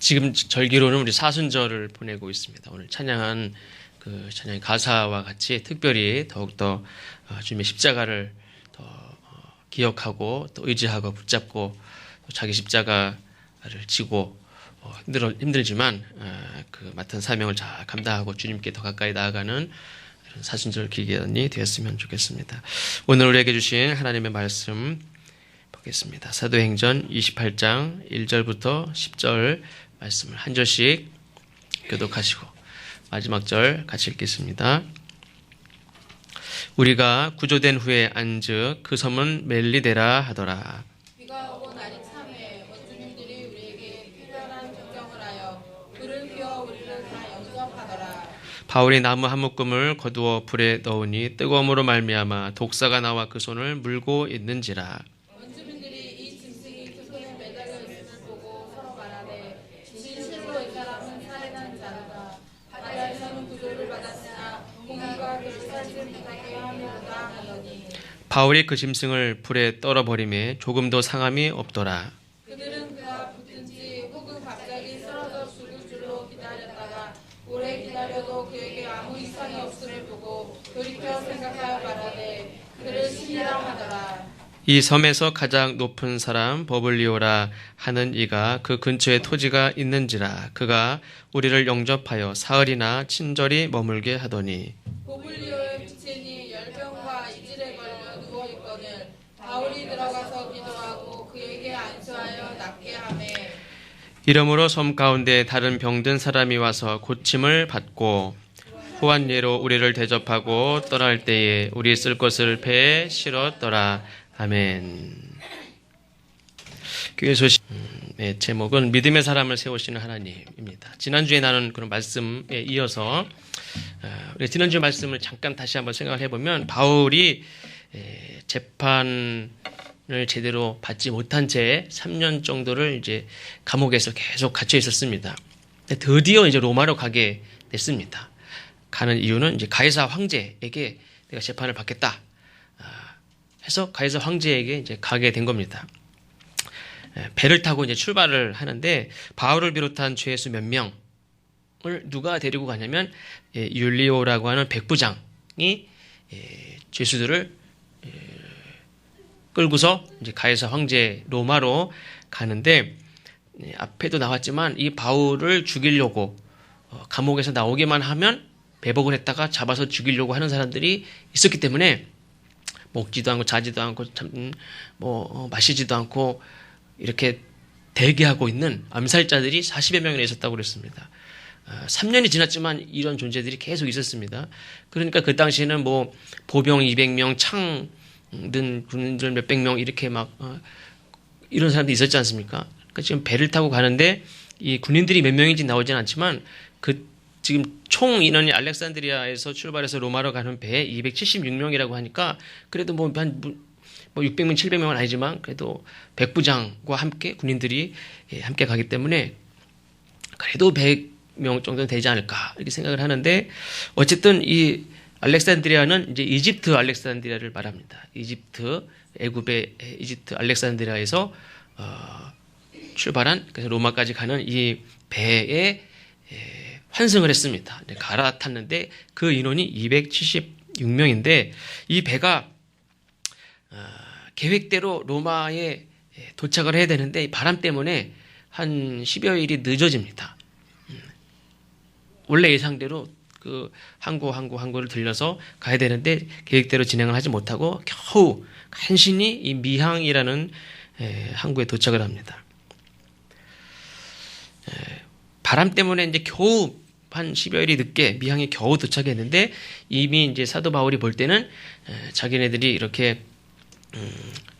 지금 절기로는 우리 사순절을 보내고 있습니다. 오늘 찬양한 그 찬양의 가사와 같이 특별히 더욱더 주님의 십자가를 더 기억하고 또 의지하고 붙잡고 또 자기 십자가를 지고 힘들지만 그 맡은 사명을 잘 감당하고 주님께 더 가까이 나아가는 사순절 기간이 되었으면 좋겠습니다. 오늘 우리에게 주신 하나님의 말씀 보겠습니다. 사도행전 28장 1절부터 10절 말씀을 한 절씩 교독하시고 마지막 절 같이 읽겠습니다. 우리가 구조된 후에 안즉 그 섬은 멜리데라 하더라. 비가 오고 날이 참에 원주민들이 우리에게 특별한 정경을 하여 불을 피워 우리를 다 영접하더라. 바울이 나무 한 묶음을 거두어 불에 넣으니 뜨거움으로 말미암아 독사가 나와 그 손을 물고 있는지라. 원주민들이 이 짐승이 그 손에 매달려 있음을 보고 서로 말하되 진실로 이 사람은 살해난 자로다. 바다에서는 구조를 받았으나 공기가 그를 살지 못하게 하려다 하더니 바울이 그 짐승을 불에 떨어버리매 조금도 상함이 없더라. 그들은 그가 붙든지 혹은 갑자기 쓰러져 죽을 줄로 기다렸다가 오래 기다려도 그에게 아무 이상이 없음을 보고 돌이켜 생각하여 말하되 그를 신이라 하더라. 이 섬에서 가장 높은 사람 버블리오라 하는 이가 그 근처에 토지가 있는지라. 그가 우리를 영접하여 사흘이나 친절히 머물게 하더니 보블리오의 부친이 열병과 이질에 걸려 누워있거늘 바울이 들어가서 기도하고 그에게 안수하여 낫게 하매 이러므로 섬 가운데 다른 병든 사람이 와서 고침을 받고 후한 예로 우리를 대접하고 떠날 때에 우리 쓸 것을 배에 실었더라. 아멘. 교회 소식의 제목은 믿음의 사람을 세우시는 하나님입니다. 지난주에 나눈 그런 말씀에 이어서 우리 지난주 말씀을 잠깐 다시 한번 생각을 해보면 바울이 재판을 제대로 받지 못한 채 3년 정도를 이제 감옥에서 계속 갇혀 있었습니다. 드디어 이제 로마로 가게 됐습니다. 가는 이유는 이제 가이사 황제에게 내가 재판을 받겠다 해서 가이사 황제에게 이제 가게 된 겁니다. 배를 타고 이제 출발을 하는데 바울을 비롯한 죄수 몇 명을 누가 데리고 가냐면 율리오라고 하는 백부장이 죄수들을 끌고서 이제 가이사 황제 로마로 가는데 앞에도 나왔지만 이 바울을 죽이려고 감옥에서 나오기만 하면 배복을 했다가 잡아서 죽이려고 하는 사람들이 있었기 때문에 먹지도 않고 자지도 않고 마시지도 않고 이렇게 대기하고 있는 암살자들이 40여 명이나 있었다고 그랬습니다. 3년이 지났지만 이런 존재들이 계속 있었습니다. 그러니까 그 당시에는 보병 200명, 창든 군인들 몇백 명 이렇게 이런 사람들이 있었지 않습니까? 그러니까 지금 배를 타고 가는데 이 군인들이 몇 명인지 나오진 않지만 지금 총 인원이 알렉산드리아에서 출발해서 로마로 가는 배에 276명이라고 하니까 그래도 한 600명, 700명은 아니지만 그래도 백부장과 함께 군인들이 함께 가기 때문에 그래도 100명 정도는 되지 않을까 이렇게 생각을 하는데 어쨌든 이 알렉산드리아는 이제 이집트 알렉산드리아를 말합니다. 애굽의 이집트 알렉산드리아에서 출발한 그래서 로마까지 가는 이 배에 환승을 했습니다. 갈아탔는데 그 인원이 276명인데 이 배가 계획대로 로마에 도착을 해야 되는데 바람 때문에 한 10여일이 늦어집니다. 원래 예상대로 그 항구를 들려서 가야 되는데 계획대로 진행을 하지 못하고 겨우 간신히 이 미항이라는 항구에 도착을 합니다. 바람 때문에 이제 겨우 한 10여일이 늦게 미항에 겨우 도착했는데 이미 이제 사도 바울이 볼 때는 자기네들이 이렇게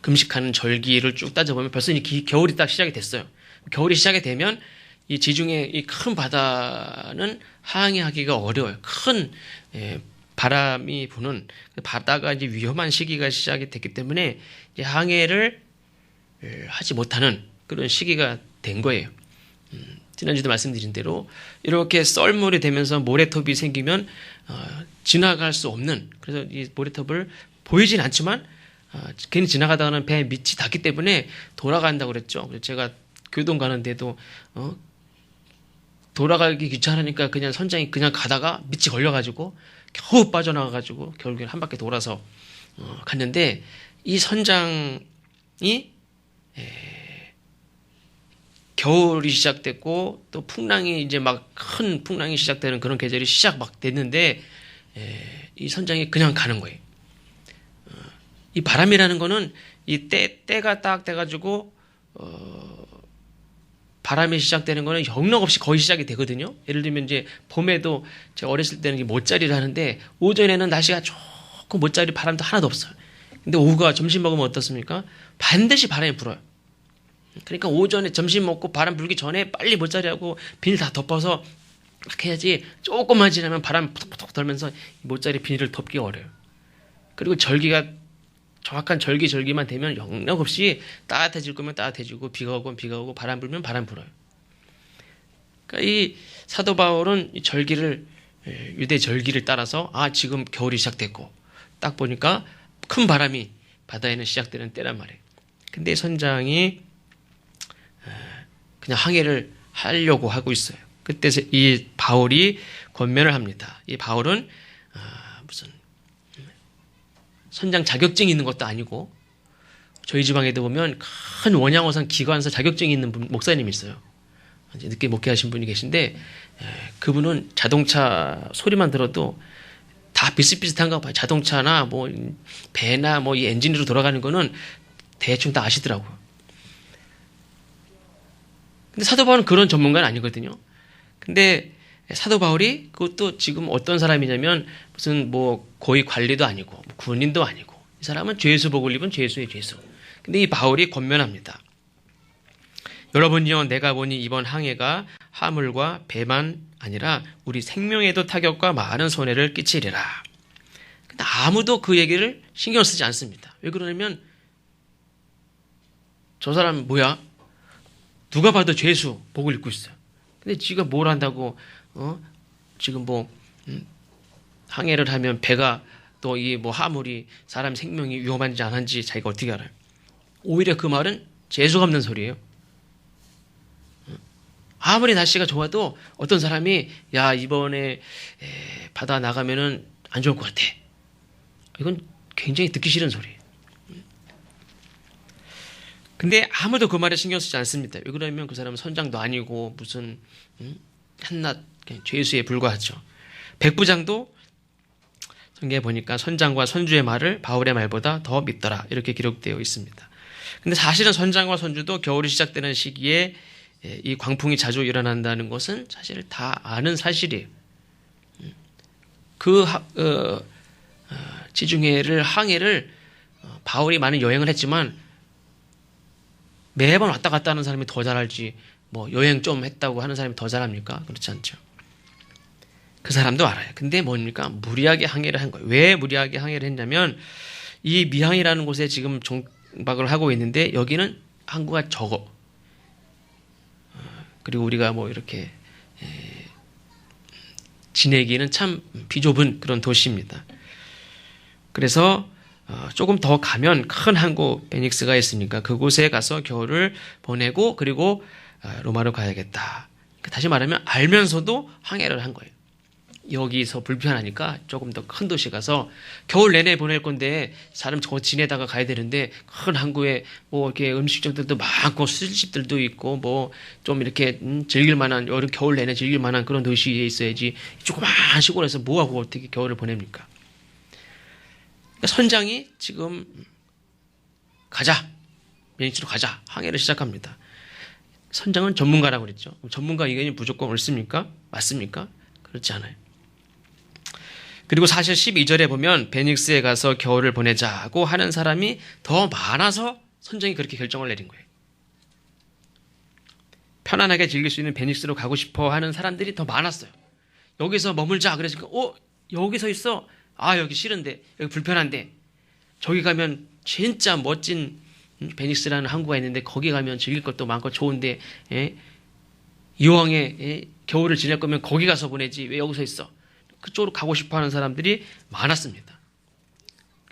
금식하는 절기를 쭉 따져보면 벌써 겨울이 딱 시작이 됐어요. 겨울이 시작이 되면 이 지중해 이 큰 바다는 항해하기가 어려워요. 큰 바람이 부는 바다가 이제 위험한 시기가 시작이 됐기 때문에 이제 항해를 하지 못하는 그런 시기가 된 거예요. 지난주도 말씀드린 대로 이렇게 썰물이 되면서 모래톱이 생기면 지나갈 수 없는 그래서 이 모래톱을 보이진 않지만 괜히 지나가다가는 배 밑이 닿기 때문에 돌아간다고 그랬죠. 그래서 제가 교동 가는데도 돌아가기 귀찮으니까 그냥 선장이 그냥 가다가 밑이 걸려가지고 겨우 빠져나가가지고 결국엔 한 바퀴 돌아서 갔는데 이 선장이 겨울이 시작됐고 또 풍랑이 이제 막 큰 풍랑이 시작되는 그런 계절이 시작 막 됐는데 이 선장이 그냥 가는 거예요. 이 바람이라는 거는 이 때가 딱 돼가지고 바람이 시작되는 거는 영락 없이 거의 시작이 되거든요. 예를 들면 이제 봄에도 제가 어렸을 때는 못자리를 하는데 오전에는 날씨가 조금 못자리 바람도 하나도 없어요. 근데 오후가 점심 먹으면 어떻습니까? 반드시 바람이 불어요. 그러니까 오전에 점심 먹고 바람 불기 전에 빨리 못자리하고 비닐 다 덮어서 막 해야지 조금만 지나면 바람 푸덕푸덕 돌면서 못자리 비닐을 덮기 어려워요. 그리고 절기가 정확한 절기만 되면 영락 없이 따뜻해질 거면 따뜻해지고 비가 오면 비가 오고 바람 불면 바람 불어요. 그러니까 이 사도 바울은 이 절기를 유대 절기를 따라서 지금 겨울이 시작됐고 딱 보니까 큰 바람이 바다에는 시작되는 때란 말이에요. 근데 선장이 그냥 항해를 하려고 하고 있어요. 그때 이 바울이 권면을 합니다. 이 바울은 무슨 선장 자격증이 있는 것도 아니고 저희 지방에도 보면 큰 원양어선 기관사 자격증이 있는 목사님이 있어요. 이제 늦게 목회하신 분이 계신데 그분은 자동차 소리만 들어도 다 비슷비슷한가 봐요. 자동차나 뭐 배나 뭐 이 엔진으로 돌아가는 거는 대충 다 아시더라고요. 근데 사도 바울은 그런 전문가는 아니거든요. 근데 사도 바울이 그것도 지금 어떤 사람이냐면 무슨 뭐 고위 관리도 아니고 뭐 군인도 아니고 이 사람은 죄수복을 입은 죄수의 죄수. 근데 이 바울이 권면합니다. 여러분이요 내가 보니 이번 항해가 화물과 배만 아니라 우리 생명에도 타격과 많은 손해를 끼치리라. 근데 아무도 그 얘기를 신경 쓰지 않습니다. 왜 그러냐면 저 사람 뭐야? 누가 봐도 죄수 복을 입고 있어요. 근데 지가 뭘 한다고 지금 뭐 항해를 하면 배가 또 이 뭐 화물이 사람 생명이 위험한지 안 한지 자기가 어떻게 알아요? 오히려 그 말은 재수가 없는 소리예요. 아무리 날씨가 좋아도 어떤 사람이 야 이번에 바다 나가면은 안 좋을 것 같아. 이건 굉장히 듣기 싫은 소리예요. 근데 아무도 그 말에 신경 쓰지 않습니다. 왜 그러냐면 그 사람은 선장도 아니고 무슨 한낱 죄수에 불과하죠. 백부장도 성경에 보니까 선장과 선주의 말을 바울의 말보다 더 믿더라 이렇게 기록되어 있습니다. 근데 사실은 선장과 선주도 겨울이 시작되는 시기에 이 광풍이 자주 일어난다는 것은 사실 다 아는 사실이에요. 그 지중해를 항해를 바울이 많은 여행을 했지만 매번 왔다 갔다 하는 사람이 더 잘알지 뭐 여행 좀 했다고 하는 사람이 더 잘합니까? 그렇지 않죠. 그 사람도 알아요. 근데 뭡니까? 무리하게 항해를 한 거예요. 왜 무리하게 항해를 했냐면 이 미항이라는 곳에 지금 정박을 하고 있는데 여기는 항구가 적어. 그리고 우리가 뭐 이렇게 지내기는 참 비좁은 그런 도시입니다. 그래서 조금 더 가면 큰 항구 베닉스가 있으니까 그곳에 가서 겨울을 보내고 그리고 로마로 가야겠다. 다시 말하면 알면서도 항해를 한 거예요. 여기서 불편하니까 조금 더 큰 도시 가서 겨울 내내 보낼 건데 사람 저 지내다가 가야 되는데 큰 항구에 뭐 이렇게 음식점들도 많고 술집들도 있고 뭐 좀 이렇게 즐길 만한 여름 겨울 내내 즐길 만한 그런 도시에 있어야지 조그만 시골에서 뭐하고 어떻게 겨울을 보냅니까? 그러니까 선장이 지금 가자 베니스로 가자 항해를 시작합니다. 선장은 전문가라고 그랬죠. 전문가 의견이 무조건 옳습니까? 맞습니까? 그렇지 않아요. 그리고 사실 12절에 보면 베닉스에 가서 겨울을 보내자고 하는 사람이 더 많아서 선장이 그렇게 결정을 내린 거예요. 편안하게 즐길 수 있는 베닉스로 가고 싶어 하는 사람들이 더 많았어요. 여기서 머물자 그래서 여기서 있어. 여기 싫은데 여기 불편한데 저기 가면 진짜 멋진 베닉스라는 항구가 있는데 거기 가면 즐길 것도 많고 좋은데 이왕에 겨울을 지낼 거면 거기 가서 보내지 왜 여기서 있어. 그쪽으로 가고 싶어하는 사람들이 많았습니다.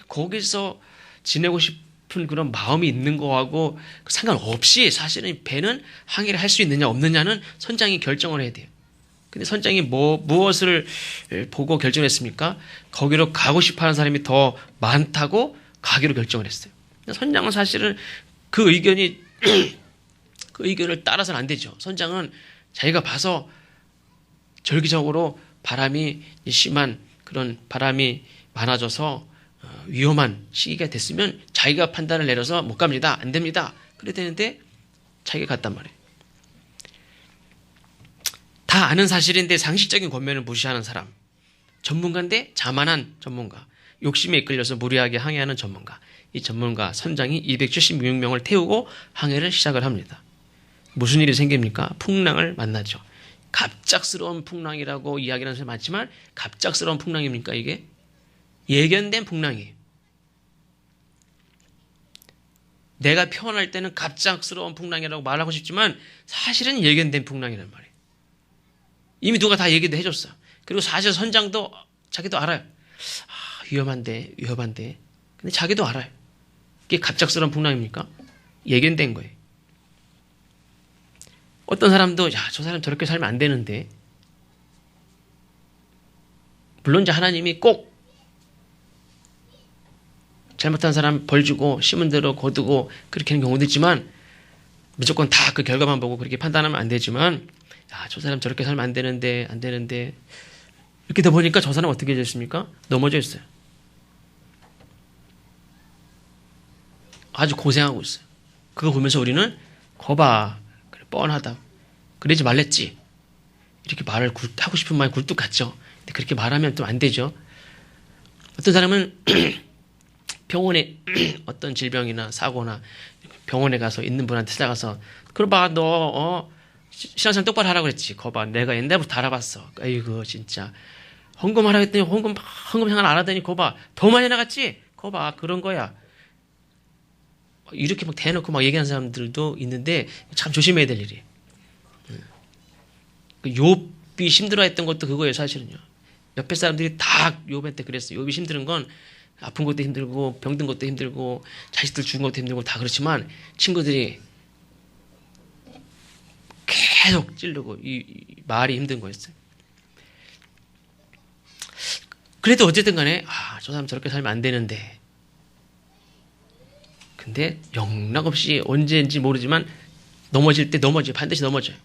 거기서 지내고 싶은 그런 마음이 있는 거하고 상관없이 사실은 배는 항해를 할 수 있느냐 없느냐는 선장이 결정을 해야 돼요. 근데 선장이 무엇을 보고 결정했습니까? 거기로 가고 싶어 하는 사람이 더 많다고 가기로 결정을 했어요. 선장은 사실은 그 의견이, 그 의견을 따라서는 안 되죠. 선장은 자기가 봐서 절기적으로 바람이 심한 그런 바람이 많아져서 위험한 시기가 됐으면 자기가 판단을 내려서 못 갑니다. 안 됩니다. 그래야 되는데 자기가 갔단 말이에요. 다 아는 사실인데 상식적인 권면을 무시하는 사람. 전문가인데 자만한 전문가. 욕심에 이끌려서 무리하게 항해하는 전문가. 이 전문가 선장이 276명을 태우고 항해를 시작을 합니다. 무슨 일이 생깁니까? 풍랑을 만나죠. 갑작스러운 풍랑이라고 이야기하는 사람이 많지만 갑작스러운 풍랑입니까 이게? 예견된 풍랑이에요. 내가 표현할 때는 갑작스러운 풍랑이라고 말하고 싶지만 사실은 예견된 풍랑이란 말이에요. 이미 누가 다 얘기도 해줬어. 그리고 사실 선장도 자기도 알아요. 위험한데. 근데 자기도 알아요. 이게 갑작스러운 풍랑입니까? 예견된 거예요. 어떤 사람도 저 사람 저렇게 살면 안 되는데. 물론 이제 하나님이 꼭 잘못한 사람 벌 주고 심은 대로 거두고 그렇게 하는 경우도 있지만 무조건 다 그 결과만 보고 그렇게 판단하면 안 되지만 저 사람 저렇게 살면 안 되는데 이렇게 더 보니까 저 사람 어떻게 됐습니까? 넘어져 있어요. 아주 고생하고 있어요. 그거 보면서 우리는 거봐 그래, 뻔하다. 그러지 말랬지. 이렇게 말을 하고 싶은 마음이 굴뚝 같죠. 근데 그렇게 말하면 또 안 되죠. 어떤 사람은 병원에 어떤 질병이나 사고나 병원에 가서 있는 분한테 찾아가서 그럼 봐 너 신앙생활 똑바로 하라고 그랬지. 거봐 내가 옛날부터 알아봤어. 아이고 진짜 헌금하라고 했더니 헌금 생활 안 하더니 거봐 더 많이 나갔지. 거봐 그런 거야. 이렇게 막 대놓고 막 얘기하는 사람들도 있는데 참 조심해야 될 일이에요. 욥이 힘들어했던 것도 그거예요. 사실은요. 옆에 사람들이 다 욥한테 그랬어요. 욥이 힘든 건 아픈 것도 힘들고 병든 것도 힘들고 자식들 죽은 것도 힘들고 다 그렇지만 친구들이 계속 찌르고 이 말이 힘든 거였어요. 그래도 어쨌든 간에 저 사람 저렇게 살면 안 되는데 근데 영락없이 언제인지 모르지만 넘어질 때 반드시 넘어져요.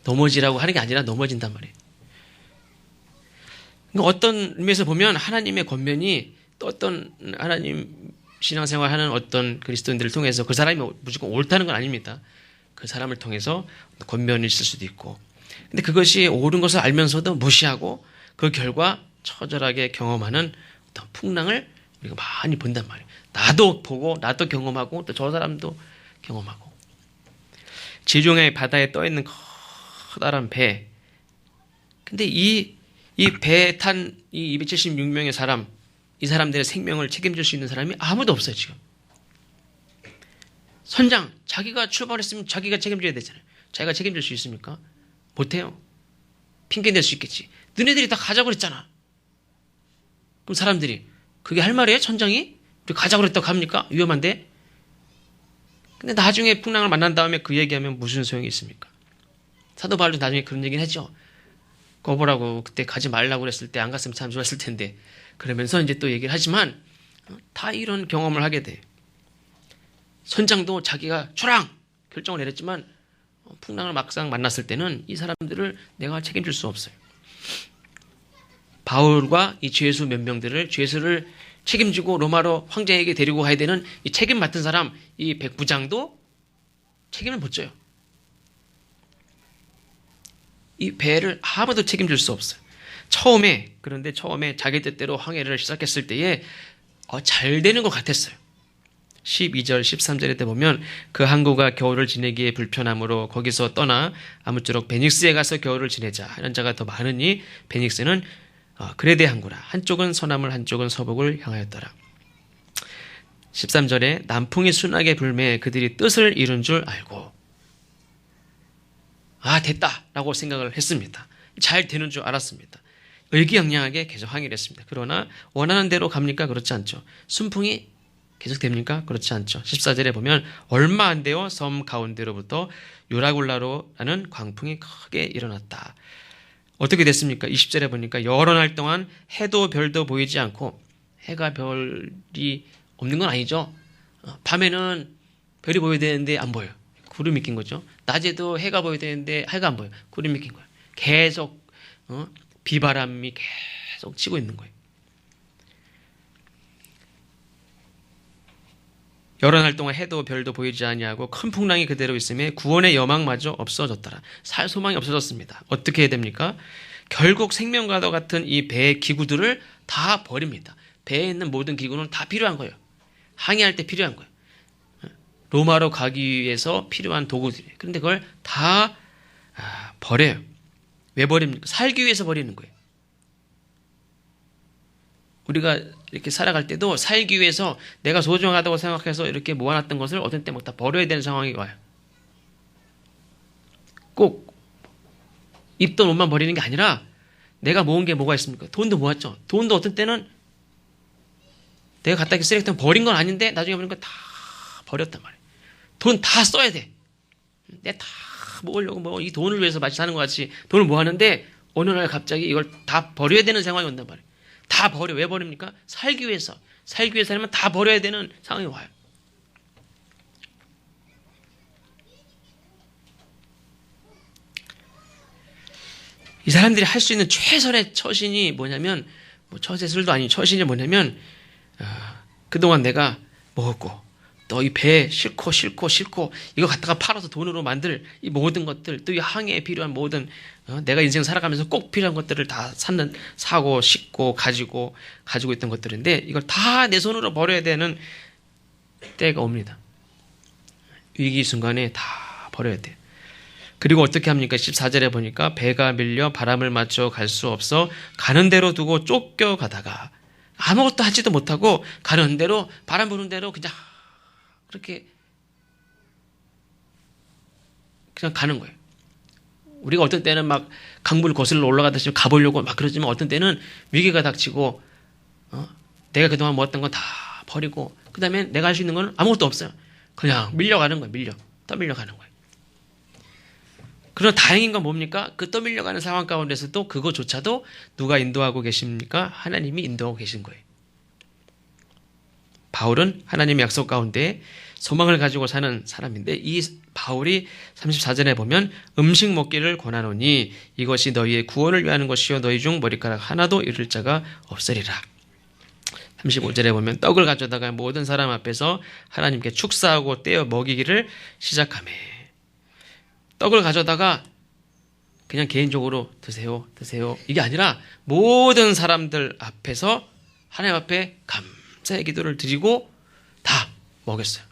넘어지라고 하는 게 아니라 넘어진단 말이에요. 그러니까 어떤 의미에서 보면 하나님의 권면이 또 어떤 하나님 신앙생활하는 어떤 그리스도인들을 통해서 그 사람이 무조건 옳다는 건 아닙니다. 그 사람을 통해서 권면이 있을 수도 있고 근데 그것이 옳은 것을 알면서도 무시하고 그 결과 처절하게 경험하는 어떤 풍랑을 우리가 많이 본단 말이에요. 나도 보고 나도 경험하고 또 저 사람도 경험하고 지중해 바다에 떠있는 커다란 배 근데 이 배에 탄 이 276명의 사람 이 사람들의 생명을 책임질 수 있는 사람이 아무도 없어요. 지금 선장 자기가 출발했으면 자기가 책임져야 되잖아요. 자기가 책임질 수 있습니까? 못해요. 핑계 낼 수 있겠지. 너네들이 다 가자고 그랬잖아. 그럼 사람들이 그게 할 말이에요? 선장이? 우리 가자고 그랬다고 합니까? 위험한데? 근데 나중에 풍랑을 만난 다음에 그 얘기하면 무슨 소용이 있습니까? 사도 바울도 나중에 그런 얘기는 했죠. 거보라고 그때 가지 말라고 그랬을 때 안 갔으면 참 좋았을 텐데 그러면서 이제 또 얘기를 하지만 다 이런 경험을 하게 돼요. 선장도 자기가 초랑 결정을 내렸지만 풍랑을 막상 만났을 때는 이 사람들을 내가 책임질 수 없어요. 바울과 이 죄수 몇 명들을 죄수를 책임지고 로마로 황제에게 데리고 가야 되는 이 책임 맡은 사람 이 백부장도 책임을 못 져요. 이 배를 아무도 책임질 수 없어요. 그런데 처음에 자기 뜻대로 항해를 시작했을 때에 잘 되는 것 같았어요. 12절 13절에 때 보면 그 항구가 겨울을 지내기에 불편함으로 거기서 떠나 아무쪼록 베닉스에 가서 겨울을 지내자 하는 자가 더 많으니 베닉스는 그레데 항구라. 한쪽은 서남을 한쪽은 서북을 향하였더라. 13절에 남풍이 순하게 불매 그들이 뜻을 이룬 줄 알고 됐다라고 생각을 했습니다. 잘 되는 줄 알았습니다. 의기양양하게 계속 항해를 했습니다. 그러나 원하는 대로 갑니까? 그렇지 않죠. 순풍이 계속 됩니까? 그렇지 않죠. 14절에 보면 얼마 안 되어 섬 가운데로부터 요라굴라로라는 광풍이 크게 일어났다. 어떻게 됐습니까? 20절에 보니까 여러 날 동안 해도 별도 보이지 않고, 해가 별이 없는 건 아니죠. 밤에는 별이 보여야 되는데 안 보여요. 구름이 낀 거죠. 낮에도 해가 보여야 되는데 해가 안 보여요. 구름이 낀 거예요. 계속 비바람이 계속 치고 있는 거예요. 여러 날 동안 해도 별도 보이지 아니하고 큰 풍랑이 그대로 있음에 구원의 여망마저 없어졌더라. 살 소망이 없어졌습니다. 어떻게 해야 됩니까? 결국 생명과도 같은 이 배의 기구들을 다 버립니다. 배에 있는 모든 기구는 다 필요한 거예요. 항해할 때 필요한 거예요. 로마로 가기 위해서 필요한 도구들이에요. 그런데 그걸 다 버려요. 왜 버립니까? 살기 위해서 버리는 거예요. 우리가 이렇게 살아갈 때도 살기 위해서 내가 소중하다고 생각해서 이렇게 모아놨던 것을 어떤 때 막 다 버려야 되는 상황이 와요. 꼭 입던 옷만 버리는 게 아니라 내가 모은 게 뭐가 있습니까? 돈도 모았죠. 돈도 어떤 때는 내가 갖다 이렇게 쓰레기통 버린 건 아닌데 나중에 보니까 다 버렸단 말이에요. 돈 다 써야 돼. 내가 다 모으려고 뭐 이 돈을 위해서 마치 사는 것 같이 돈을 모았는데 어느 날 갑자기 이걸 다 버려야 되는 상황이 온단 말이에요. 다 버려. 왜 버립니까? 살기 위해서. 살기 위해서 하면 다 버려야 되는 상황이 와요. 이 사람들이 할 수 있는 최선의 처신이 뭐냐면, 처세술도 아닌 처신이 뭐냐면, 그동안 내가 먹었고, 또 이 배에 싣고 이거 갖다가 팔아서 돈으로 만들 이 모든 것들, 또 이 항해에 필요한 모든 내가 인생 살아가면서 꼭 필요한 것들을 다 사고 싣고 가지고 있던 것들인데 이걸 다 내 손으로 버려야 되는 때가 옵니다. 위기 순간에 다 버려야 돼요. 그리고 어떻게 합니까? 14절에 보니까 배가 밀려 바람을 맞춰 갈 수 없어 가는 대로 두고 쫓겨가다가 아무것도 하지도 못하고 가는 대로 바람 부는 대로 그렇게 그냥 가는 거예요. 우리가 어떤 때는 막 강물 거슬러 올라가듯이 가보려고 막 그러지만 어떤 때는 위기가 닥치고 내가 그동안 모았던 건 다 버리고 그 다음에 내가 할 수 있는 건 아무것도 없어요. 그냥 밀려가는 거예요. 떠밀려가는 거예요. 그러나 다행인 건 뭡니까? 그 떠밀려가는 상황 가운데서도 그거조차도 누가 인도하고 계십니까? 하나님이 인도하고 계신 거예요. 바울은 하나님의 약속 가운데 소망을 가지고 사는 사람인데 이 바울이 34절에 보면 음식 먹기를 권하노니 이것이 너희의 구원을 위하는 것이요 너희 중 머리카락 하나도 잃을 자가 없으리라. 35절에 보면 떡을 가져다가 모든 사람 앞에서 하나님께 축사하고 떼어 먹이기를 시작하매. 떡을 가져다가 그냥 개인적으로 드세요 이게 아니라 모든 사람들 앞에서 하나님 앞에 감사의 기도를 드리고 다 먹였어요.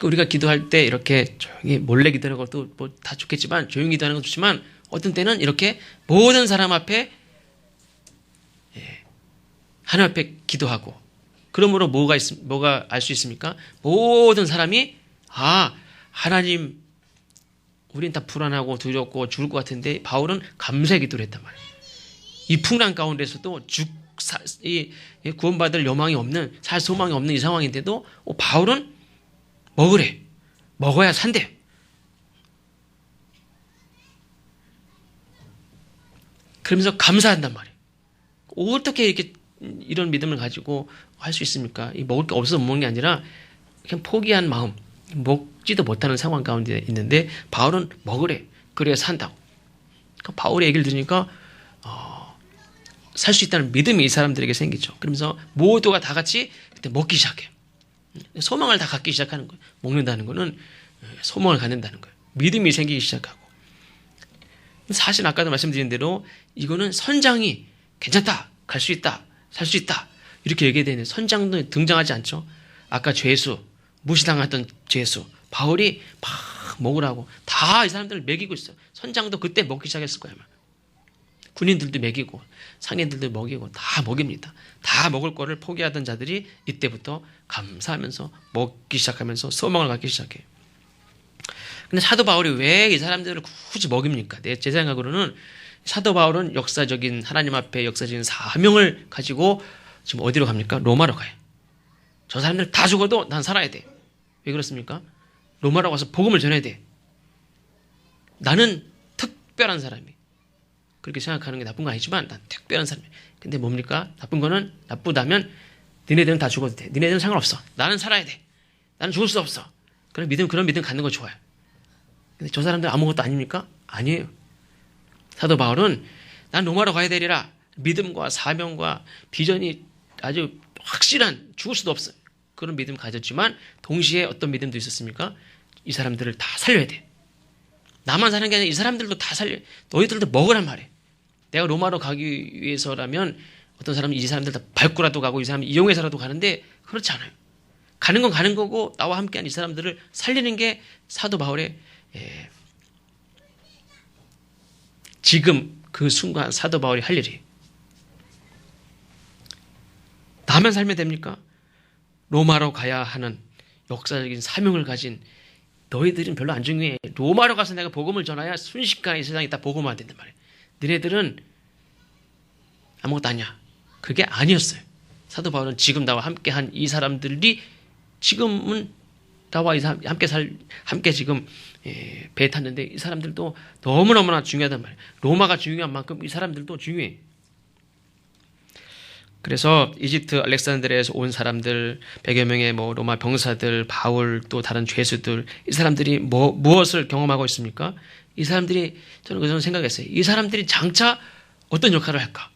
우리가 기도할 때 이렇게 조용히 몰래 기도하는 것도 뭐 다 좋겠지만 조용히 기도하는 것도 좋지만 어떤 때는 이렇게 모든 사람 앞에 하나님 앞에 기도하고 그러므로 뭐가 알 수 있습니까? 모든 사람이 하나님 우린 다 불안하고 두렵고 죽을 것 같은데 바울은 감사의 기도를 했단 말이에요. 이 풍랑 가운데서도 구원받을 여망이 없는 살 소망이 없는 이 상황인데도 바울은 먹으래. 먹어야 산대. 그러면서 감사한단 말이에요. 어떻게 이렇게 이런 믿음을 가지고 할 수 있습니까? 먹을 게 없어서 못 먹는 게 아니라 그냥 포기한 마음, 먹지도 못하는 상황 가운데 있는데 바울은 먹으래. 그래야 산다고. 그러니까 바울의 얘기를 들으니까 살 수 있다는 믿음이 이 사람들에게 생기죠. 그러면서 모두가 다 같이 그때 먹기 시작해요. 소망을 다 갖기 시작하는 거예요. 먹는다는 거는 소망을 갖는다는 거예요. 믿음이 생기기 시작하고. 사실 아까도 말씀드린 대로 이거는 선장이 괜찮다, 갈 수 있다, 살 수 있다 이렇게 얘기해야 되는데 선장도 등장하지 않죠. 아까 죄수, 무시당했던 죄수 바울이 막 먹으라고 다 이 사람들을 먹이고 있어요. 선장도 그때 먹기 시작했을 거예요. 군인들도 먹이고 상인들도 먹이고 다 먹입니다. 다 먹을 거를 포기하던 자들이 이때부터 감사하면서 먹기 시작하면서 소망을 갖기 시작해요. 근데 사도 바울이 왜 이 사람들을 굳이 먹입니까? 제 생각으로는 사도 바울은 역사적인 하나님 앞에 역사적인 사명을 가지고 지금 어디로 갑니까? 로마로 가요. 저 사람들 다 죽어도 난 살아야 돼. 왜 그렇습니까? 로마로 가서 복음을 전해야 돼. 나는 특별한 사람이. 그렇게 생각하는 게 나쁜 건 아니지만 난 특별한 사람이. 근데 뭡니까? 나쁜 거는 나쁘다면 니네들은 다 죽어도 돼. 니네들은 상관없어. 나는 살아야 돼. 나는 죽을 수 없어. 그런 믿음 갖는 거 좋아요. 근데 저 사람들 아무것도 아닙니까? 아니에요. 사도 바울은 난 로마로 가야 되리라. 믿음과 사명과 비전이 아주 확실한, 죽을 수도 없어요. 그런 믿음 가졌지만 동시에 어떤 믿음도 있었습니까? 이 사람들을 다 살려야 돼. 나만 사는 게 아니라 이 사람들도 다 살려. 너희들도 먹으란 말이에요. 내가 로마로 가기 위해서라면 어떤 사람은 이 사람들 다 밟고라도 가고 이 사람 이용해서라도 가는데 그렇지 않아요. 가는 건 가는 거고 나와 함께한 이 사람들을 살리는 게 사도 바울의 지금 그 순간 사도 바울이 할 일이에요. 나만 살면 됩니까? 로마로 가야 하는 역사적인 사명을 가진 너희들은 별로 안 중요해. 로마로 가서 내가 복음을 전해야 순식간에 이 세상에 다 복음화 된단 말이에요. 너희들은 아무것도 아니야. 그게 아니었어요. 사도 바울은 지금 나와 함께한 이 사람들이 지금은 나와 함께 지금 배에 탔는데 이 사람들도 너무너무나 중요하단 말이에요. 로마가 중요한 만큼 이 사람들도 중요해. 그래서 이집트 알렉산드리아에서 온 사람들 100여 명의 로마 병사들, 바울 또 다른 죄수들 이 사람들이 무엇을 경험하고 있습니까? 이 사람들이 저는 그전 생각했어요. 이 사람들이 장차 어떤 역할을 할까?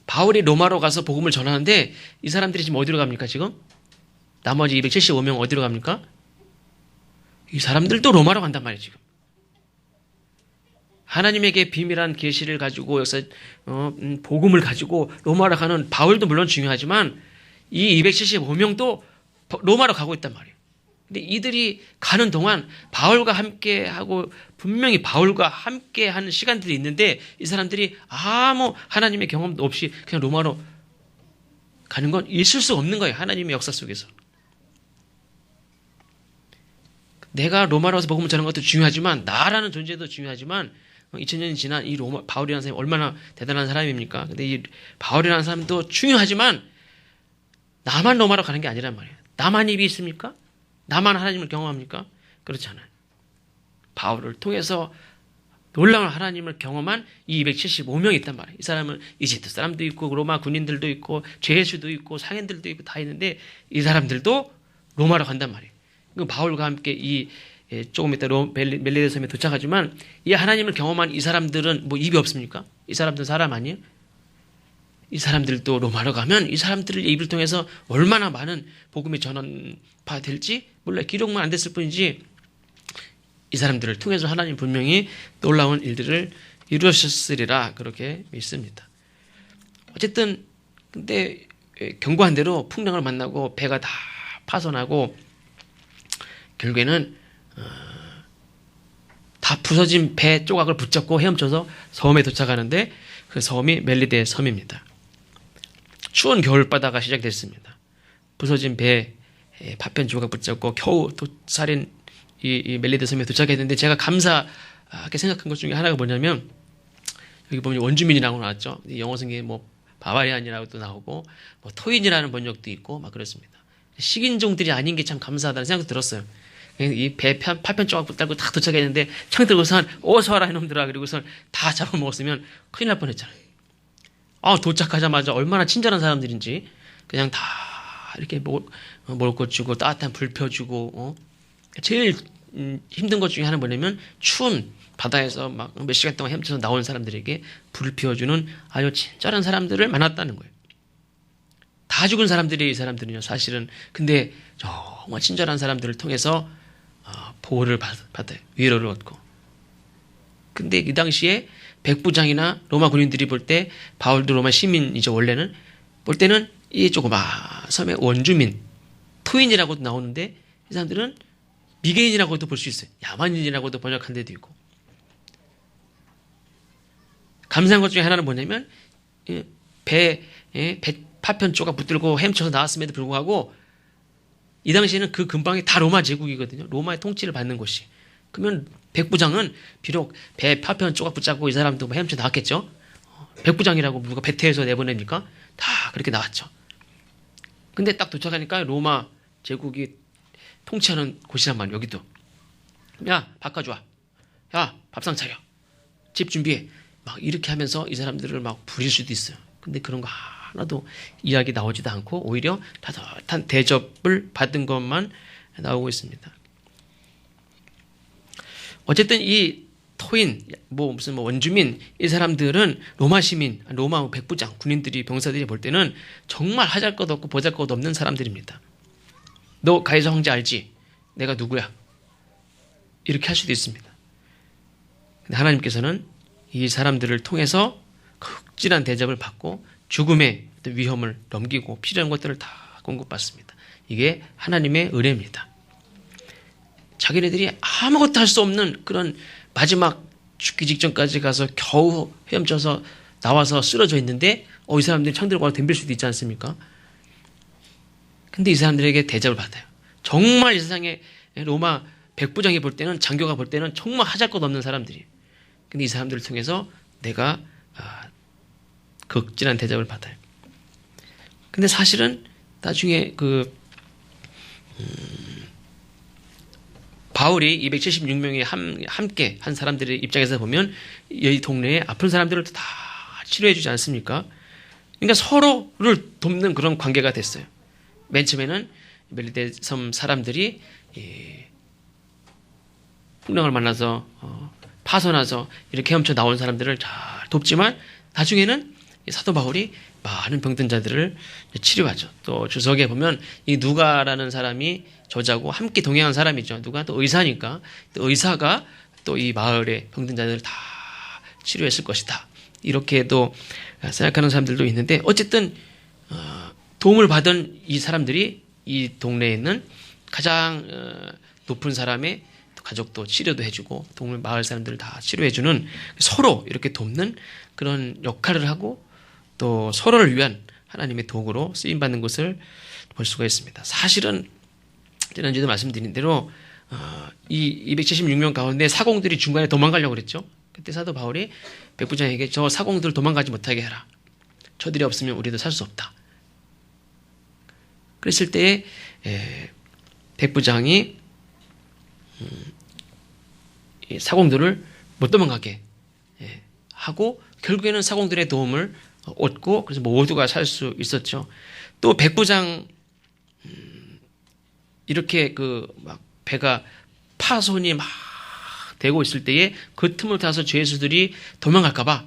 바울이 로마로 가서 복음을 전하는데 이 사람들이 지금 어디로 갑니까 지금? 나머지 275명 어디로 갑니까? 이 사람들도 로마로 간단 말이에요 지금. 하나님에게 비밀한 계시를 가지고 역사 복음을 가지고 로마로 가는 바울도 물론 중요하지만 이 275명도 로마로 가고 있단 말이에요. 근데 이들이 가는 동안 바울과 함께 하고 분명히 바울과 함께 하는 시간들이 있는데 이 사람들이 아무 하나님의 경험도 없이 그냥 로마로 가는 건 있을 수 없는 거예요. 하나님의 역사 속에서. 내가 로마로 와서 복음을 전하는 것도 중요하지만 나라는 존재도 중요하지만 2000년이 지난 이 로마 바울이라는 사람이 얼마나 대단한 사람입니까? 근데 이 바울이라는 사람도 중요하지만 나만 로마로 가는 게 아니란 말이에요. 나만 입이 있습니까? 나만 하나님을 경험합니까? 그렇지 않아요. 바울을 통해서 놀라운 하나님을 경험한 이 275명이 있단 말이에요. 이 사람은 이집트 사람도 있고 로마 군인들도 있고 죄수도 있고 상인들도 있고 다 있는데 이 사람들도 로마로 간단 말이에요. 바울과 함께 조금 이따 멜리데 섬에 도착하지만 이 하나님을 경험한 이 사람들은 입이 없습니까? 이 사람들은 사람 아니에요? 이 사람들도 로마로 가면 이 사람들의 입을 통해서 얼마나 많은 복음이 전파 될지 몰라요. 기록만 안 됐을 뿐이지 이 사람들을 통해서 하나님 분명히 놀라운 일들을 이루셨으리라 그렇게 믿습니다. 어쨌든 근데 경고한 대로 풍랑을 만나고 배가 다 파손하고 결국에는 다 부서진 배 조각을 붙잡고 헤엄쳐서 섬에 도착하는데 그 섬이 멜리데 섬입니다. 추운 겨울바다가 시작됐습니다. 부서진 배 파편 조각 붙잡고 겨우 살인 이 멜리데 섬에 도착했는데 제가 감사하게 생각한 것 중에 하나가 뭐냐면 여기 보면 원주민이라고 나왔죠. 영어 성경에 바바리안이라고도 나오고 토인이라는 번역도 있고 막 그렇습니다. 식인종들이 아닌 게 참 감사하다는 생각도 들었어요. 이 배 파편 조각 붙잡고 딱 도착했는데 창 들고선 어서 와라 이놈들아 그리고선 다 잡아먹었으면 큰일 날 뻔했잖아요. 도착하자마자 얼마나 친절한 사람들인지 그냥 다 이렇게 먹을 것 주고 따뜻한 불 펴주고 제일 힘든 것 중에 하나는 뭐냐면 추운 바다에서 막 몇 시간 동안 헤엄쳐서 나온 사람들에게 불을 피워주는 아주 친절한 사람들을 만났다는 거예요. 다 죽은 사람들이 이 사람들은요 사실은 근데 정말 친절한 사람들을 통해서 보호를 받아요. 위로를 얻고. 근데 이 당시에 백부장이나 로마 군인들이 볼 때 바울도 로마 시민이죠. 원래는 볼 때는 이 조그마 섬의 원주민 토인이라고도 나오는데 이 사람들은 미개인이라고도 볼 수 있어요. 야만인이라고도 번역한 데도 있고. 감사한 것 중에 하나는 뭐냐면 배 파편 조각 붙들고 헤엄쳐서 나왔음에도 불구하고 이 당시에는 그 근방이 다 로마 제국이거든요. 로마의 통치를 받는 곳이. 그러면 백부장은 비록 배 파편 조각 붙잡고 이 사람도 헤엄쳐 나왔겠죠. 백부장이라고 누가 배태에서 내보냅니까? 다 그렇게 나왔죠. 근데 딱 도착하니까 로마 제국이 통치하는 곳이란 말이에요. 여기도. 야 바꿔줘. 야, 밥상 차려. 집 준비해. 막 이렇게 하면서 이 사람들을 막 부릴 수도 있어요. 근데 그런 거 하나도 이야기 나오지도 않고 오히려 따뜻한 대접을 받은 것만 나오고 있습니다. 어쨌든 이 토인, 무슨 원주민, 이 사람들은 로마 시민, 로마 백부장, 군인들이, 병사들이 볼 때는 정말 하잘 것 없고 보잘 것 없는 사람들입니다. 너 가이사 황제 알지? 내가 누구야? 이렇게 할 수도 있습니다. 근데 하나님께서는 이 사람들을 통해서 극진한 대접을 받고 죽음의 위험을 넘기고 필요한 것들을 다 공급받습니다. 이게 하나님의 은혜입니다. 자기네들이 아무것도 할 수 없는 그런 마지막 죽기 직전까지 가서 겨우 헤엄쳐서 나와서 쓰러져 있는데 이 사람들이 창 들고 덤빌 수도 있지 않습니까? 근데 이 사람들에게 대접을 받아요. 정말 이 세상에 로마 백부장이 볼 때는, 장교가 볼 때는 정말 하잘것없는 사람들이에요. 근데 이 사람들을 통해서 내가 극진한 대접을 받아요. 근데 사실은 나중에 바울이 276명이 함께 한 사람들의 입장에서 보면 이 동네에 아픈 사람들을 다 치료해 주지 않습니까? 그러니까 서로를 돕는 그런 관계가 됐어요. 맨 처음에는 멜리데 섬 사람들이 풍랑을 만나서 파손나서 이렇게 헤엄쳐 나온 사람들을 잘 돕지만 나중에는 사도 바울이 많은 병든 자들을 치료하죠. 또 주석에 보면 이 누가라는 사람이 저자고 함께 동행한 사람이죠. 누가 또 의사니까 또 의사가 또 이 마을의 병든 자들을 다 치료했을 것이다. 이렇게도 생각하는 사람들도 있는데 어쨌든 도움을 받은 이 사람들이 이 동네에 있는 가장 높은 사람의 가족도 치료도 해주고 마을 사람들을 다 치료해주는 서로 이렇게 돕는 그런 역할을 하고 또 서로를 위한 하나님의 도구로 쓰임받는 것을 볼 수가 있습니다. 사실은 지난주에도 말씀드린 대로 이 276명 가운데 사공들이 중간에 도망가려고 그랬죠. 그때 사도 바울이 백부장에게 저 사공들 도망가지 못하게 해라. 저들이 없으면 우리도 살 수 없다. 그랬을 때에 백부장이 사공들을 못 도망가게 하고 결국에는 사공들의 도움을 얻고 그래서 모두가 살 수 있었죠. 또 백부장 이렇게 막 배가 파손이 막 되고 있을 때에 그 틈을 타서 죄수들이 도망갈까봐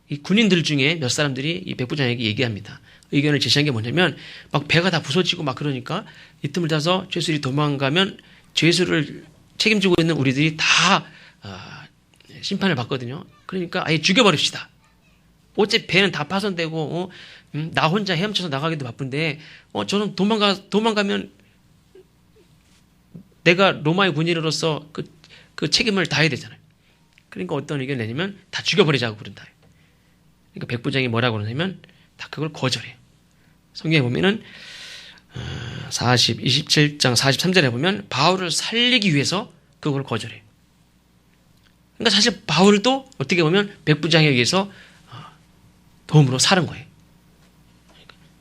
이 군인들 중에 몇 사람들이 이 백부장에게 얘기합니다. 의견을 제시한 게 뭐냐면 막 배가 다 부서지고 막 그러니까 이 틈을 타서 죄수들이 도망가면 죄수를 책임지고 있는 우리들이 다 심판을 받거든요. 그러니까 아예 죽여버립시다. 어째 배는 다 파손되고 나 혼자 헤엄쳐서 나가기도 바쁜데 저는 도망가면 내가 로마의 군인으로서 그 책임을 다해야 되잖아요. 그러니까 어떤 의견을 내냐면 다 죽여버리자고 그런다. 그러니까 백부장이 뭐라고 그러냐면 다 그걸 거절해요. 성경에 보면은 27장 43절에 보면 바울을 살리기 위해서 그걸 거절해요. 그러니까 사실 바울도 어떻게 보면 백부장에 의해서 도움으로 살은 거예요.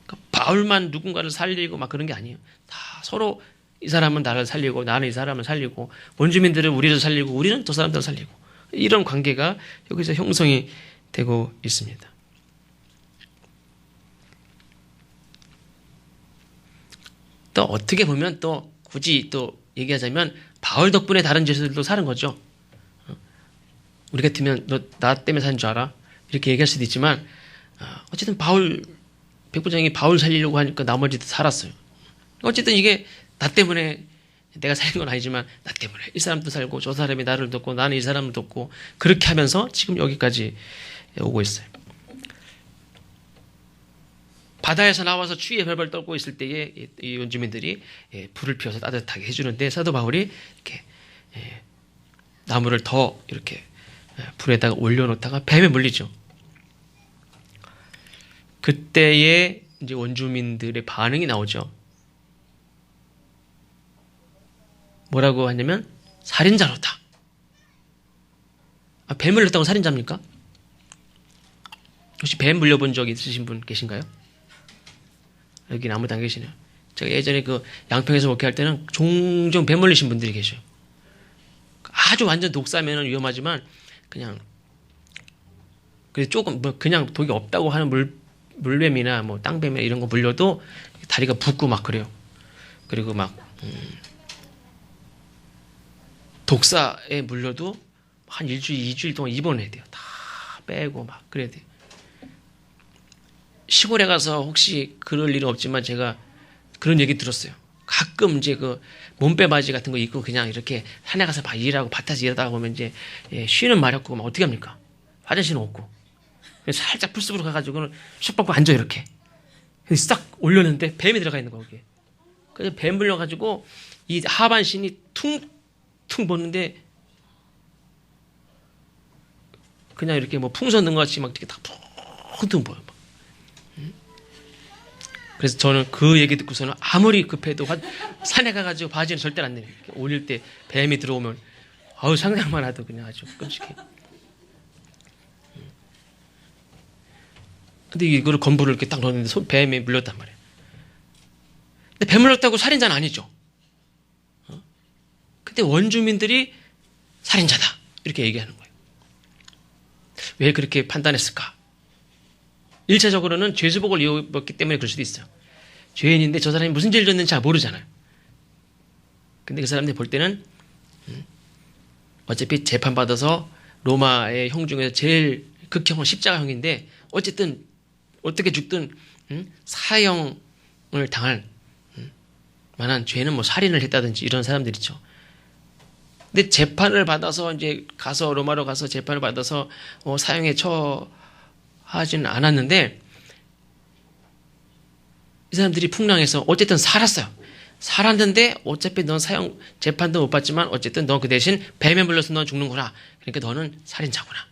그러니까 바울만 누군가를 살리고 막 그런 게 아니에요. 다 서로 이 사람은 나를 살리고 나는 이 사람을 살리고 원주민들은 우리를 살리고 우리는 저 사람들을 살리고 이런 관계가 여기서 형성이 되고 있습니다. 또 어떻게 보면 또 굳이 또 얘기하자면 바울 덕분에 다른 죄수들도 사는 거죠. 우리 같으면 너 나 때문에 사는 줄 알아? 이렇게 얘기할 수도 있지만 어쨌든 백부장이 바울 살리려고 하니까 나머지도 살았어요. 어쨌든 이게 나 때문에 내가 살린 건 아니지만 나 때문에 이 사람도 살고 저 사람이 나를 돕고 나는 이 사람을 돕고 그렇게 하면서 지금 여기까지 오고 있어요. 바다에서 나와서 추위에 벌벌 떨고 있을 때에 이 원주민들이 불을 피워서 따뜻하게 해주는데 사도 바울이 이렇게 나무를 더 이렇게 불에다가 올려놓다가 뱀에 물리죠. 그때에 이제 원주민들의 반응이 나오죠. 뭐라고 하냐면 살인자로다. 뱀 물렸다고 살인자입니까? 혹시 뱀 물려본 적 있으신 분 계신가요? 여기는 아무도 안 계시네요. 제가 예전에 양평에서 목회할 때는 종종 뱀 물리신 분들이 계셔요. 아주 완전 독사면은 위험하지만 그냥 그래서 조금 뭐 그냥 독이 없다고 하는 물뱀이나 뭐 땅뱀이나 이런 거 물려도 다리가 붓고 막 그래요. 그리고 막 독사에 물려도 한 일주일, 2주일 동안 입원해야 돼요. 다 빼고 막 그래야 돼요. 시골에 가서 혹시 그럴 일은 없지만 제가 그런 얘기 들었어요. 가끔 이제 그 몸빼 바지 같은 거 입고 그냥 이렇게 산에 가서 막 일하고 밭에서 일하다가 보면 이제 쉬는 마렵고 막 어떻게 합니까? 화장실은 없고. 살짝 풀숲으로 가가지고는 슉 밟고 앉아 이렇게. 싹 올렸는데 뱀이 들어가 있는 거 거기에. 그래서 뱀 물려가지고 이 하반신이 퉁퉁 벗는데 그냥 이렇게 뭐 풍선 넣은 것 같이 막 이렇게 다 퉁퉁 보여. 그래서 저는 그 얘기 듣고서는 아무리 급해도 산에 가가지고 바지는 절대 안 내요. 올릴 때 뱀이 들어오면 아우 상상만 해도 그냥 아주 끔찍해. 근데 이거를 건부를 이렇게 딱 넣었는데 뱀이 물렸단 말이에요. 근데 뱀 물렸다고 살인자는 아니죠. 근데 원주민들이 살인자다 이렇게 얘기하는 거예요. 왜 그렇게 판단했을까? 1차적으로는 죄수복을 입었기 때문에 그럴 수도 있어요. 죄인인데 저 사람이 무슨 죄를 졌는지 잘 모르잖아요. 근데 그 사람들이 볼 때는 어차피 재판받아서 로마의 형 중에서 제일 극형은 십자가형인데 어쨌든 어떻게 죽든 사형을 당할 만한 죄는 뭐 살인을 했다든지 이런 사람들이죠. 근데 재판을 받아서 이제 가서 로마로 가서 재판을 받아서 사형에 처하지는 않았는데 이 사람들이 풍랑해서 어쨌든 살았어요. 살았는데 어차피 넌 사형 재판도 못 받지만 어쨌든 너 그 대신 뱀에 물려서 넌 죽는구나. 그러니까 너는 살인자구나.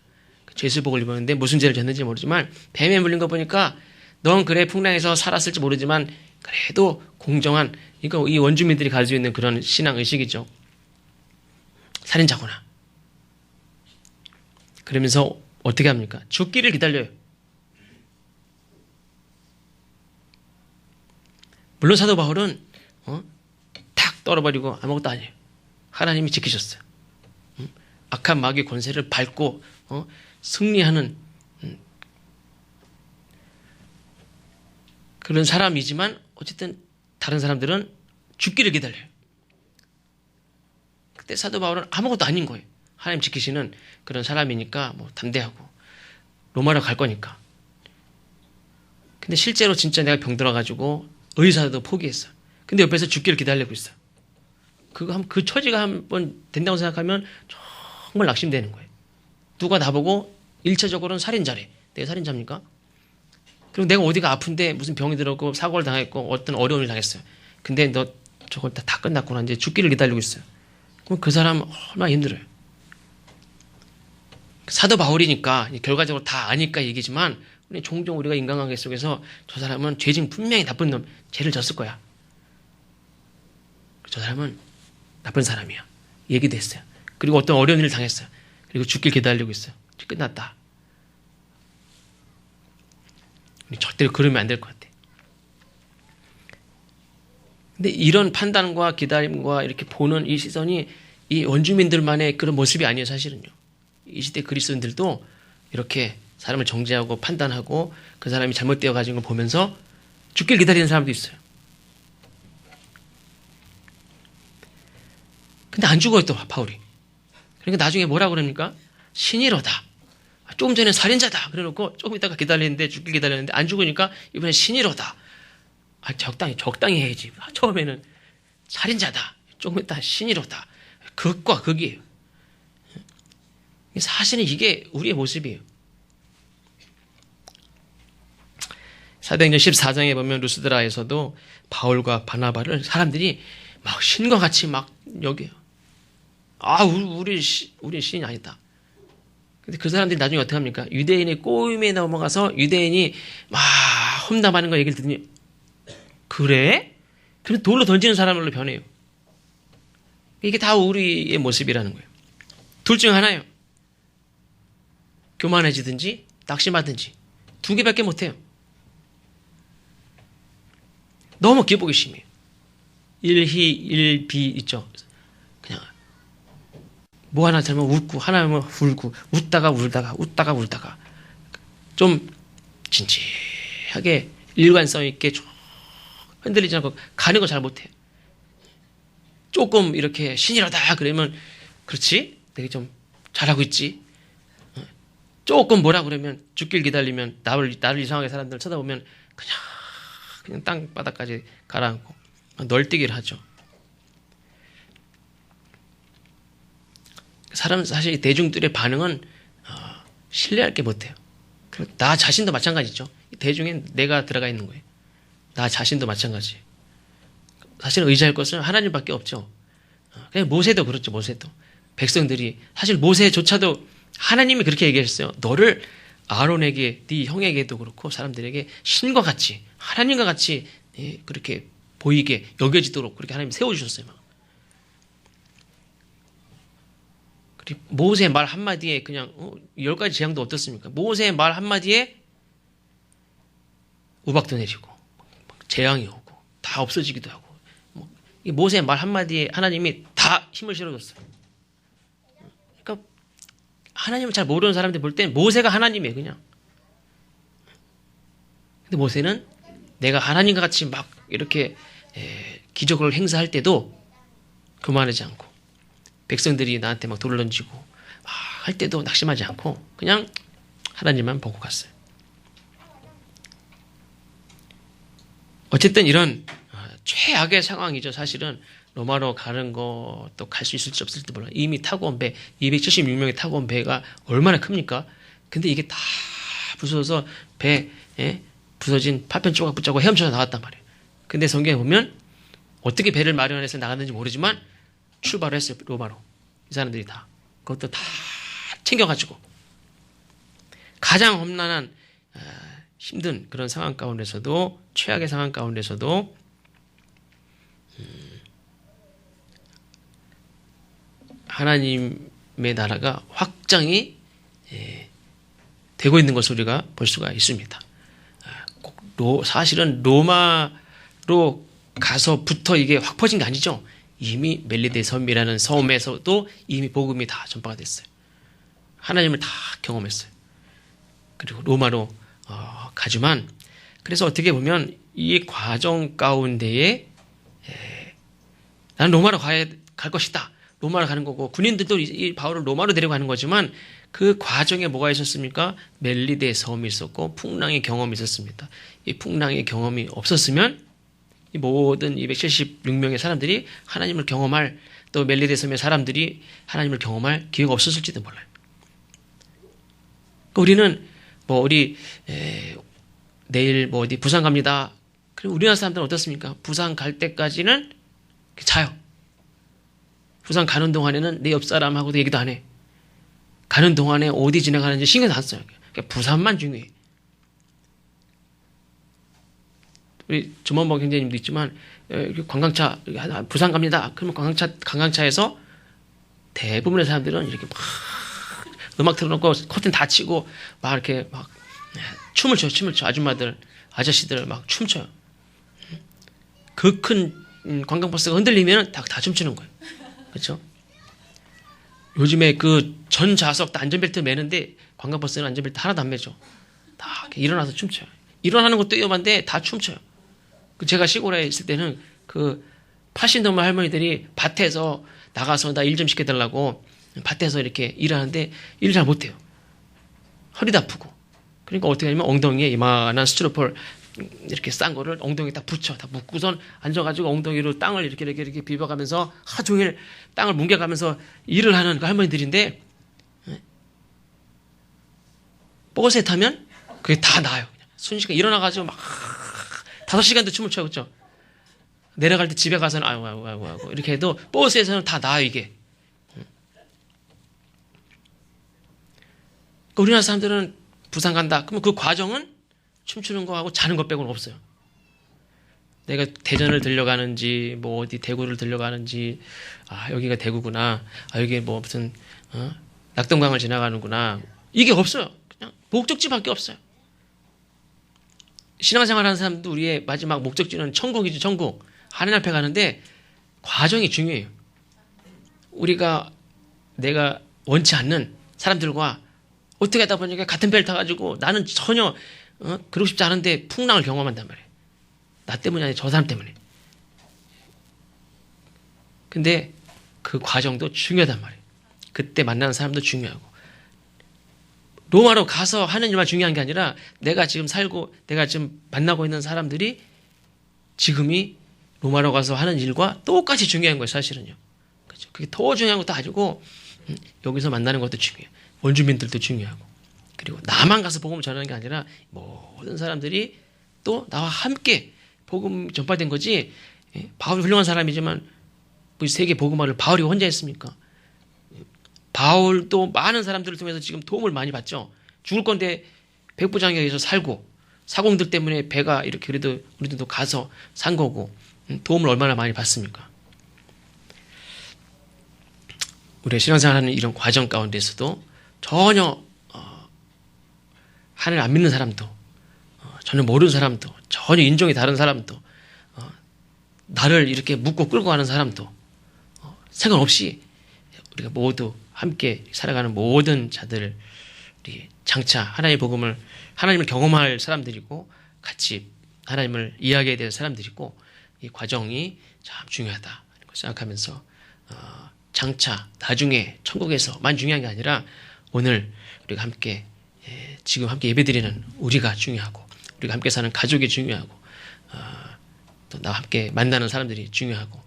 죄수복을 입었는데 무슨 죄를 졌는지 모르지만 뱀에 물린 거 보니까 넌 그래 풍랑에서 살았을지 모르지만 그래도 공정한 이거 이 원주민들이 가지고 있는 그런 신앙 의식이죠. 살인자구나. 그러면서 어떻게 합니까? 죽기를 기다려요. 물론 사도 바울은 탁 떨어버리고 아무것도 아니에요. 하나님이 지키셨어요. 악한 마귀의 권세를 밟고 승리하는 그런 사람이지만 어쨌든 다른 사람들은 죽기를 기다려요. 그때 사도 바울은 아무것도 아닌 거예요. 하나님 지키시는 그런 사람이니까 뭐 담대하고 로마로 갈 거니까. 근데 실제로 진짜 내가 병들어가지고 의사도 포기했어. 근데 옆에서 죽기를 기다리고 있어. 그 처지가 한번 된다고 생각하면 정말 낙심되는 거예요. 누가 나보고 1차적으로는 살인자래. 내가 살인자입니까? 그리고 내가 어디가 아픈데 무슨 병이 들었고 사고를 당했고 어떤 어려움을 당했어요. 근데 너 저걸 다 끝났구나. 이제 죽기를 기다리고 있어요. 그럼 그 사람 얼마나 힘들어요. 사도 바울이니까 결과적으로 다 아니까 얘기지만 종종 우리가 인간관계 속에서 저 사람은 죄진 분명히 나쁜 놈, 죄를 졌을 거야. 저 사람은 나쁜 사람이야. 얘기도 했어요. 그리고 어떤 어려운 일을 당했어요. 그리고 죽길 기다리고 있어요. 끝났다. 우리 절대로 그러면 안 될 것 같아. 근데 이런 판단과 기다림과 이렇게 보는 이 시선이 이 원주민들만의 그런 모습이 아니에요, 사실은요. 이 시대 그리스도인들도 이렇게 사람을 정죄하고 판단하고 그 사람이 잘못되어 가진 걸 보면서 죽길 기다리는 사람도 있어요. 근데 안 죽어요, 또 바울이. 그러니까 나중에 뭐라 그럽니까? 신이로다. 조금 전에 살인자다. 그래 놓고 조금 있다가 기다리는데 죽길 기다렸는데 안 죽으니까 이번에 신이로다. 적당히 해야지. 처음에는 살인자다. 조금 있다 신이로다. 극과 극이에요. 사실은 이게 우리의 모습이에요. 사도행전 14장에 보면 루스드라에서도 바울과 바나바를 사람들이 막 신과 같이 막 여겨요. 우리 신이 아니다. 근데 그 사람들이 나중에 어떻게 합니까? 유대인의 꼬임에 넘어가서 유대인이 막 험담하는 거 얘기를 듣더니 그래? 그럼 돌로 던지는 사람으로 변해요. 이게 다 우리의 모습이라는 거예요. 둘 중 하나예요. 교만해지든지 낙심하든지 두 개밖에 못해요. 너무 기복이 심해요. 일희 일비 있죠. 그냥 뭐 하나 잘못 웃고 하나 하면 울고 웃다가 울다가 좀 진지하게 일관성 있게 쭉 흔들리지 않고 가는 거 잘 못해요. 조금 이렇게 신이라다 그러면 그렇지? 내가 좀 잘하고 있지? 조금 뭐라 그러면 죽길 기다리면 나를 이상하게 사람들 쳐다보면 그냥 땅바닥까지 가라앉고 널뛰기를 하죠. 사람 사실 대중들의 반응은 신뢰할 게 못해요. 나 자신도 마찬가지죠. 대중엔 내가 들어가 있는 거예요. 나 자신도 마찬가지. 사실 의지할 것은 하나님밖에 없죠. 그냥 모세도 그렇죠. 모세도 백성들이 사실 모세조차도 하나님이 그렇게 얘기했어요. 너를 아론에게 네 형에게도 그렇고 사람들에게 신과 같이 하나님과 같이 그렇게 보이게 여겨지도록 그렇게 하나님이 세워주셨어요. 막. 그리고 모세의 말 한마디에 그냥 10가지 재앙도 어떻습니까? 모세의 말 한마디에 우박도 내리고 재앙이 오고 다 없어지기도 하고 이 모세의 말 한마디에 하나님이 다 힘을 실어줬어요. 그러니까 하나님을 잘 모르는 사람들 볼 땐 모세가 하나님이에요. 그냥. 근데 모세는 내가 하나님과 같이 막 이렇게 기적을 행사할 때도 교만하지 않고 백성들이 나한테 막 돌을 던지고 막 할 때도 낙심하지 않고 그냥 하나님만 보고 갔어요. 어쨌든 이런 최악의 상황이죠. 사실은 로마로 가는 것도 갈 수 있을지 없을지 몰라요. 이미 타고 온 배, 276명이 타고 온 배가 얼마나 큽니까? 근데 이게 다 부서져서 배 부서진 파편 조각 붙잡고 헤엄쳐서 나왔단 말이에요. 근데 성경에 보면 어떻게 배를 마련해서 나갔는지 모르지만 출발을 했어요. 로마로. 이 사람들이 다. 그것도 다 챙겨가지고. 가장 험난한 힘든 그런 상황 가운데서도 최악의 상황 가운데서도 하나님의 나라가 확장이 되고 있는 것을 우리가 볼 수가 있습니다. 사실은 로마로 가서부터 이게 확 퍼진 게 아니죠. 이미 멜리데 섬이라는 섬에서도 이미 복음이 다 전파가 됐어요. 하나님을 다 경험했어요. 그리고 로마로 가지만 그래서 어떻게 보면 이 과정 가운데에 나는 로마로 갈 것이다. 로마로 가는 거고 군인들도 이 바울을 로마로 데려가는 거지만 그 과정에 뭐가 있었습니까? 멜리데 섬이 있었고 풍랑의 경험이 있었습니다. 이 풍랑의 경험이 없었으면 이 모든 276명의 사람들이 하나님을 경험할 또 멜리데 섬의 사람들이 하나님을 경험할 기회가 없었을지도 몰라요. 우리는 우리 내일 어디 부산 갑니다. 그리고 우리나라 사람들은 어떻습니까? 부산 갈 때까지는 자요. 부산 가는 동안에는 내 옆 사람하고도 얘기도 안 해. 가는 동안에 어디 지나가는지 신경도 안 써요. 그러니까 부산만 중요해. 우리 조만복 형제님도 있지만 관광차 부산 갑니다. 그러면 관광차에서 대부분의 사람들은 이렇게 막 음악 틀어놓고 커튼 다 치고 막 이렇게 막 춤을 춰. 아줌마들 아저씨들 막 춤춰요. 그 큰 관광버스가 흔들리면 다 춤추는 거예요. 그렇죠? 요즘에 그 전 좌석 다 안전벨트 매는데 관광버스는 안전벨트 하나도 안 매죠. 다 일어나서 춤춰요. 일어나는 것도 위험한데 다 춤춰요. 제가 시골에 있을 때는 그 80 넘은 할머니들이 밭에서 나가서 나 일 좀 시켜달라고 밭에서 이렇게 일하는데 일 잘 못해요. 허리도 아프고. 그러니까 어떻게 하냐면 엉덩이에 이만한 스티로폴 이렇게 싼 거를 엉덩이에 딱 붙여. 다 묶고선 앉아가지고 엉덩이로 땅을 이렇게 비벼가면서 하루 종일 땅을 뭉개가면서 일을 하는 그 할머니들인데 버스에 타면 그게 다 나아요. 순식간에 일어나가지고 막 5시간도 춤을 춰요. 그렇죠? 내려갈 때 집에 가서는 아이고 이렇게 해도 버스에서는 다 나아요. 이게. 우리나라 사람들은 부산 간다. 그러면 그 과정은 춤추는 거하고 자는 것 빼고는 없어요. 내가 대전을 들려가는지 어디 대구를 들려가는지 여기가 대구구나. 여기 무슨 낙동강을 지나가는구나. 이게 없어요. 그냥 목적지밖에 없어요. 신앙생활하는 사람도 우리의 마지막 목적지는 천국이죠. 천국. 하나님 앞에 가는데 과정이 중요해요. 우리가 내가 원치 않는 사람들과 어떻게 하다 보니까 같은 배를 타가지고 나는 전혀 그러고 싶지 않은데 풍랑을 경험한단 말이에요. 나 때문이 아니라 저 사람 때문에. 근데 그 과정도 중요하단 말이에요. 그때 만나는 사람도 중요하고. 로마로 가서 하는 일만 중요한 게 아니라 내가 지금 살고 내가 지금 만나고 있는 사람들이 지금이 로마로 가서 하는 일과 똑같이 중요한 거예요, 사실은요. 그죠? 그게 더 중요한 것도 아니고 여기서 만나는 것도 중요해요. 원주민들도 중요하고. 그리고 나만 가서 복음을 전하는 게 아니라 모든 사람들이 또 나와 함께 복음 전파된 거지. 바울이 훌륭한 사람이지만 세계 복음화를 바울이 혼자 했습니까? 바울도 많은 사람들을 통해서 지금 도움을 많이 받죠. 죽을 건데 백부장에서 살고 사공들 때문에 배가 이렇게 그래도 우리들도 가서 산 거고 도움을 얼마나 많이 받습니까? 우리가 신앙생활하는 이런 과정 가운데서도 전혀 하나님 안 믿는 사람도 전혀 모르는 사람도 전혀 인종이 다른 사람도 나를 이렇게 묶고 끌고 가는 사람도 상관없이 우리가 모두 함께 살아가는 모든 자들이 장차 하나님의 복음을 하나님을 경험할 사람들이고 같이 하나님을 이야기해야 될 사람들이고 이 과정이 참 중요하다 생각하면서 장차 나중에 천국에서만 중요한 게 아니라 오늘 우리가 함께 지금 함께 예배드리는 우리가 중요하고 우리가 함께 사는 가족이 중요하고 또 나와 함께 만나는 사람들이 중요하고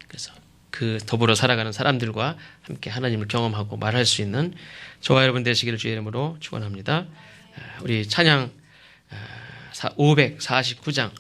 그래서 그 더불어 살아가는 사람들과 함께 하나님을 경험하고 말할 수 있는 저와 여러분 되시기를 주의 이름으로 축원합니다. 우리 찬양 549장